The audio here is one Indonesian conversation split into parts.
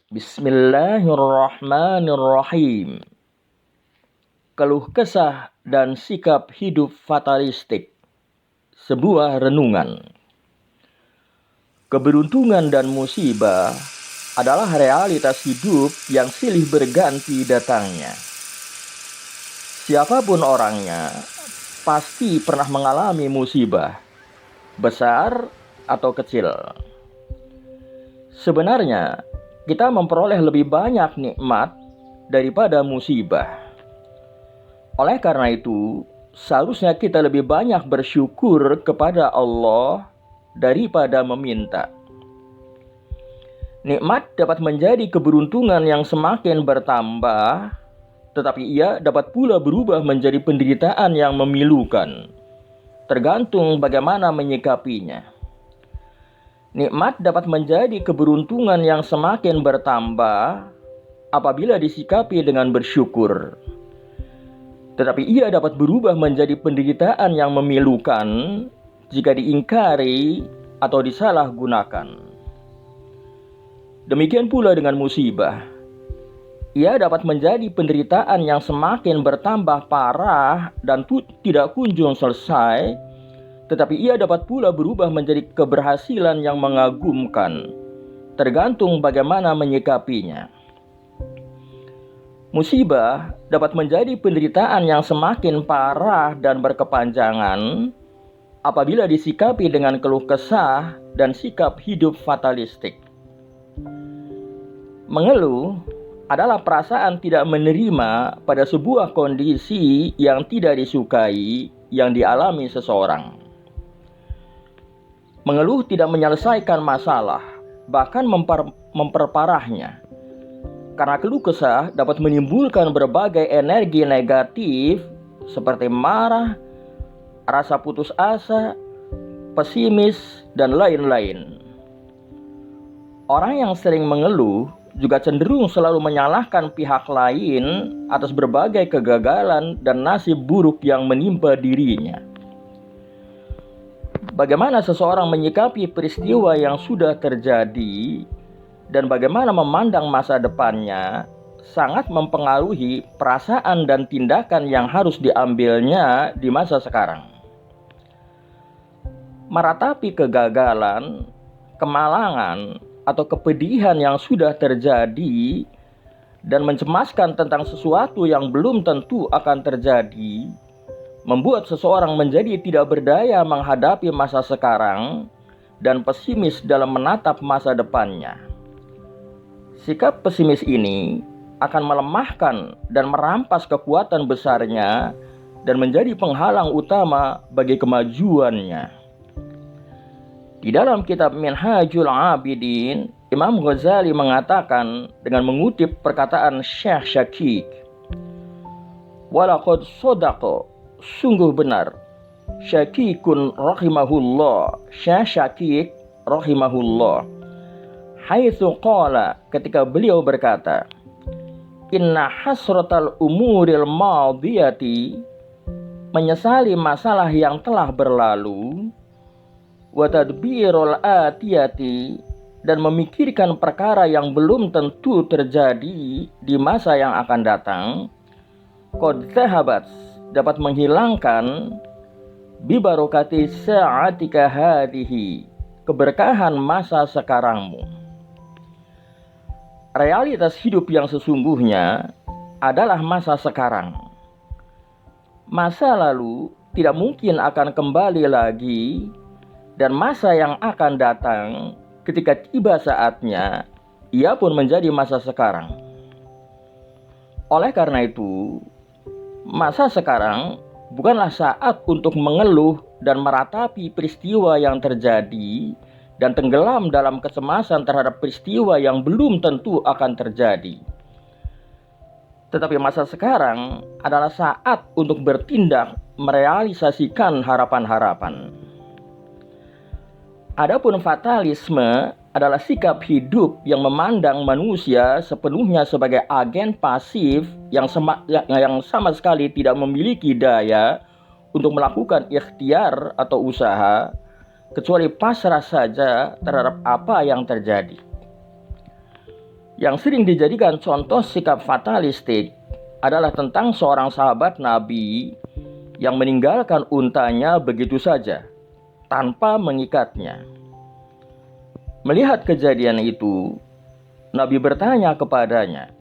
Bismillahirrahmanirrahim. Keluh kesah dan sikap hidup fatalistik. Sebuah renungan. Keberuntungan dan musibah adalah realitas hidup yang silih berganti datangnya. Siapapun orangnya, pasti pernah mengalami musibah, besar atau kecil. Sebenarnya, kita memperoleh lebih banyak nikmat daripada musibah. Oleh karena itu, seharusnya kita lebih banyak bersyukur kepada Allah daripada meminta. Nikmat dapat menjadi keberuntungan yang semakin bertambah, tetapi ia dapat pula berubah menjadi penderitaan yang memilukan, tergantung bagaimana menyikapinya. Nikmat dapat menjadi keberuntungan yang semakin bertambah apabila disikapi dengan bersyukur. Tetapi ia dapat berubah menjadi penderitaan yang memilukan jika diingkari atau disalahgunakan. Demikian pula dengan musibah. Ia dapat menjadi penderitaan yang semakin bertambah parah dan tidak kunjung selesai, tetapi ia dapat pula berubah menjadi keberhasilan yang mengagumkan, tergantung bagaimana menyikapinya. Musibah dapat menjadi penderitaan yang semakin parah dan berkepanjangan apabila disikapi dengan keluh kesah dan sikap hidup fatalistik. Mengeluh adalah perasaan tidak menerima pada sebuah kondisi yang tidak disukai yang dialami seseorang. Mengeluh tidak menyelesaikan masalah, bahkan memperparahnya. Karena keluh kesah dapat menimbulkan berbagai energi negatif seperti marah, rasa putus asa, pesimis, dan lain-lain. Orang yang sering mengeluh juga cenderung selalu menyalahkan pihak lain atas berbagai kegagalan dan nasib buruk yang menimpa dirinya. Bagaimana seseorang menyikapi peristiwa yang sudah terjadi dan bagaimana memandang masa depannya sangat mempengaruhi perasaan dan tindakan yang harus diambilnya di masa sekarang. Meratapi kegagalan, kemalangan, atau kepedihan yang sudah terjadi dan mencemaskan tentang sesuatu yang belum tentu akan terjadi membuat seseorang menjadi tidak berdaya menghadapi masa sekarang dan pesimis dalam menatap masa depannya. Sikap pesimis ini akan melemahkan dan merampas kekuatan besarnya dan menjadi penghalang utama bagi kemajuannya. Di dalam kitab Minhajul Abidin, Imam Ghazali mengatakan dengan mengutip perkataan Syekh Syakik, "Walaqad sadaqa, sungguh benar, Syakikun rahimahullah, Syekh Syakik rahimahullah, haitsu qala, ketika beliau berkata, inna hasratal umuril madiyati, menyesali masalah yang telah berlalu, wa tadbirul atiyati, dan memikirkan perkara yang belum tentu terjadi di masa yang akan datang, qad zahabat, dapat menghilangkan bibarokati sa'atika hadihi, keberkahan masa sekarangmu." Realitas hidup yang sesungguhnya adalah masa sekarang. Masa lalu tidak mungkin akan kembali lagi, dan masa yang akan datang ketika tiba saatnya, ia pun menjadi masa sekarang. Oleh karena itu, masa sekarang bukanlah saat untuk mengeluh dan meratapi peristiwa yang terjadi dan tenggelam dalam kecemasan terhadap peristiwa yang belum tentu akan terjadi. Tetapi masa sekarang adalah saat untuk bertindak merealisasikan harapan-harapan. Adapun fatalisme adalah sikap hidup yang memandang manusia sepenuhnya sebagai agen pasif yang sama sekali tidak memiliki daya untuk melakukan ikhtiar atau usaha, kecuali pasrah saja terhadap apa yang terjadi. Yang sering dijadikan contoh sikap fatalistik adalah tentang seorang sahabat Nabi yang meninggalkan untanya begitu saja, tanpa mengikatnya. Melihat kejadian itu, Nabi bertanya kepadanya,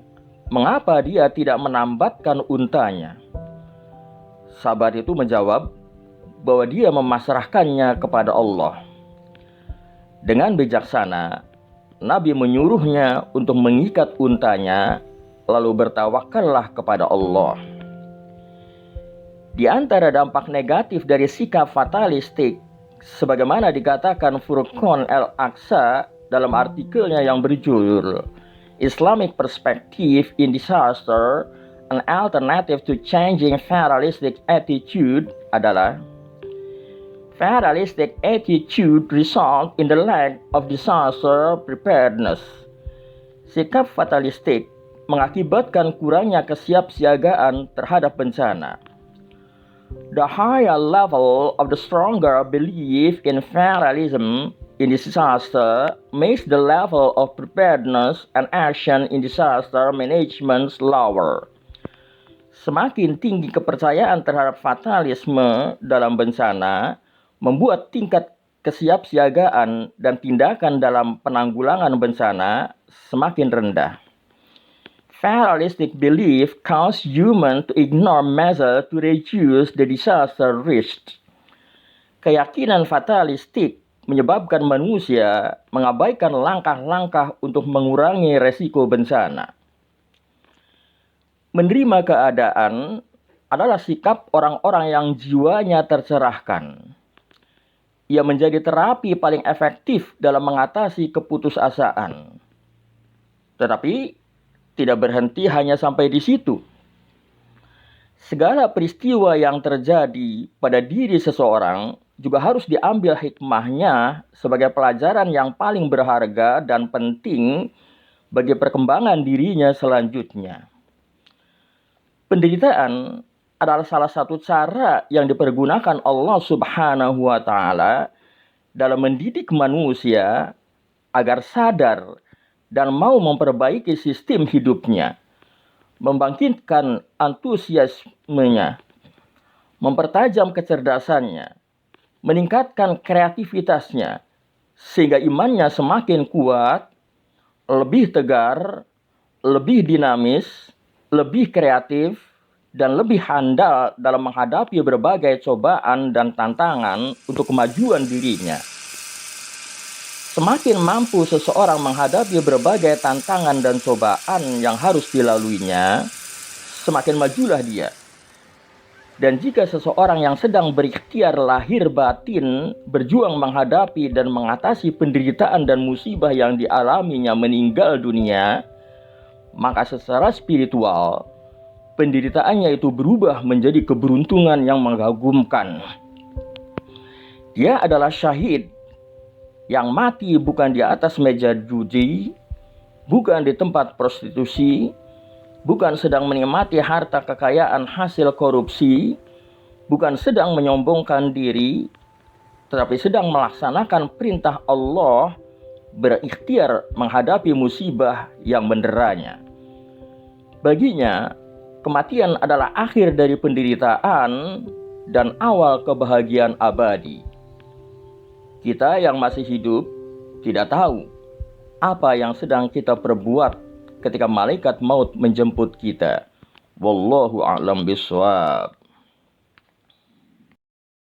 mengapa dia tidak menambatkan untanya? Sahabat itu menjawab bahwa dia memasrahkannya kepada Allah. Dengan bijaksana, Nabi menyuruhnya untuk mengikat untanya, lalu bertawakallah kepada Allah. Di antara dampak negatif dari sikap fatalistik, sebagaimana dikatakan Furqan Al-Aqsa dalam artikelnya yang berjudul Islamic Perspective in Disaster, An Alternative to Changing Fatalistic Attitude adalah fatalistic attitude result in the lack of disaster preparedness. Sikap fatalistik mengakibatkan kurangnya kesiapsiagaan terhadap bencana. The higher level of the stronger belief in fatalism in disaster makes the level of preparedness and action in disaster management lower. Semakin tinggi kepercayaan terhadap fatalisme dalam bencana, membuat tingkat kesiapsiagaan dan tindakan dalam penanggulangan bencana semakin rendah. Fatalistic belief causes humans to ignore measures to reduce the disaster risk. Keyakinan fatalistik menyebabkan manusia mengabaikan langkah-langkah untuk mengurangi resiko bencana. Menerima keadaan adalah sikap orang-orang yang jiwanya tercerahkan. Ia menjadi terapi paling efektif dalam mengatasi keputusasaan. Tetapi tidak berhenti hanya sampai di situ. Segala peristiwa yang terjadi pada diri seseorang juga harus diambil hikmahnya sebagai pelajaran yang paling berharga dan penting bagi perkembangan dirinya selanjutnya. Penderitaan adalah salah satu cara yang dipergunakan Allah Subhanahu wa Ta'ala dalam mendidik manusia agar sadar dan mau memperbaiki sistem hidupnya, membangkitkan antusiasmenya, mempertajam kecerdasannya, meningkatkan kreativitasnya, sehingga imannya semakin kuat, lebih tegar, lebih dinamis, lebih kreatif, dan lebih handal dalam menghadapi berbagai cobaan dan tantangan untuk kemajuan dirinya. Semakin mampu seseorang menghadapi berbagai tantangan dan cobaan yang harus dilaluinya, semakin majulah dia. Dan jika seseorang yang sedang berikhtiar lahir batin berjuang menghadapi dan mengatasi penderitaan dan musibah yang dialaminya meninggal dunia, maka secara spiritual, penderitaannya itu berubah menjadi keberuntungan yang mengagumkan. Dia adalah syahid yang mati bukan di atas meja judi, bukan di tempat prostitusi, bukan sedang menikmati harta kekayaan hasil korupsi, bukan sedang menyombongkan diri, tetapi sedang melaksanakan perintah Allah, berikhtiar menghadapi musibah yang menderanya. Baginya, kematian adalah akhir dari penderitaan dan awal kebahagiaan abadi. Kita yang masih hidup tidak tahu apa yang sedang kita perbuat ketika malaikat maut menjemput kita. Wallahu a'lam bishawab.